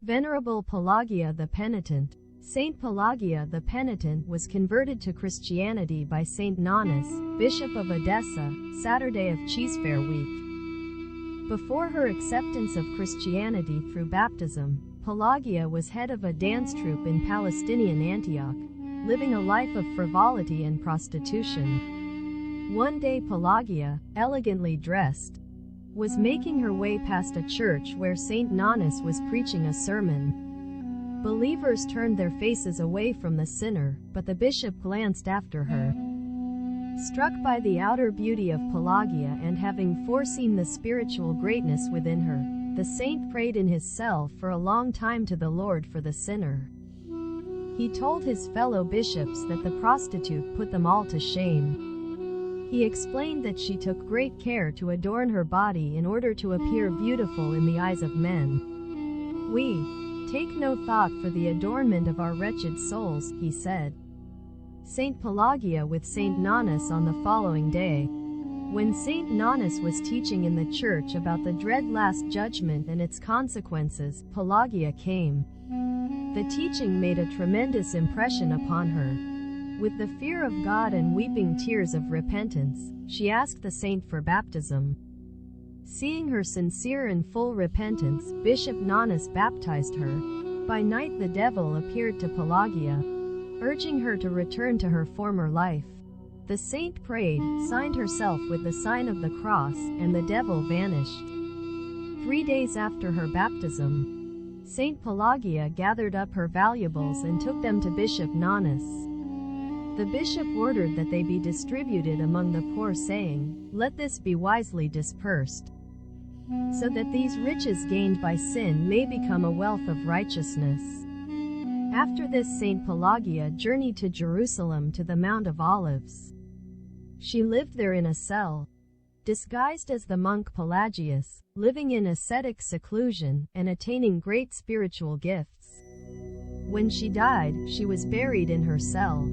Venerable Pelagia the Penitent. Saint Pelagia the Penitent was converted to Christianity by Saint Nonus, Bishop of Edessa, Saturday of Cheese Fair week. Before her acceptance of Christianity through baptism, Pelagia was head of a dance troupe in Palestinian Antioch, living a life of frivolity and prostitution. One day Pelagia, elegantly dressed, was making her way past a church where Saint Nonus was preaching a sermon. Believers turned their faces away from the sinner, but the bishop glanced after her. Struck by the outer beauty of Pelagia and having foreseen the spiritual greatness within her, the saint prayed in his cell for a long time to the Lord for the sinner. He told his fellow bishops that the prostitute put them all to shame. He explained that she took great care to adorn her body in order to appear beautiful in the eyes of men. "We take no thought for the adornment of our wretched souls," he said. Saint Pelagia with Saint Nonus on the following day. When Saint Nonus was teaching in the church about the dread Last Judgment and its consequences, Pelagia came. The teaching made a tremendous impression upon her. With the fear of God and weeping tears of repentance, she asked the saint for baptism. Seeing her sincere and full repentance, Bishop Nonus baptized her. By night the devil appeared to Pelagia, urging her to return to her former life. The saint prayed, signed herself with the sign of the cross, and the devil vanished. 3 days after her baptism, Saint Pelagia gathered up her valuables and took them to Bishop Nonus. The bishop ordered that they be distributed among the poor, saying, "Let this be wisely dispersed, so that these riches gained by sin may become a wealth of righteousness." After this Saint Pelagia journeyed to Jerusalem to the Mount of Olives. She lived there in a cell, disguised as the monk Pelagius, living in ascetic seclusion, and attaining great spiritual gifts. When she died, she was buried in her cell.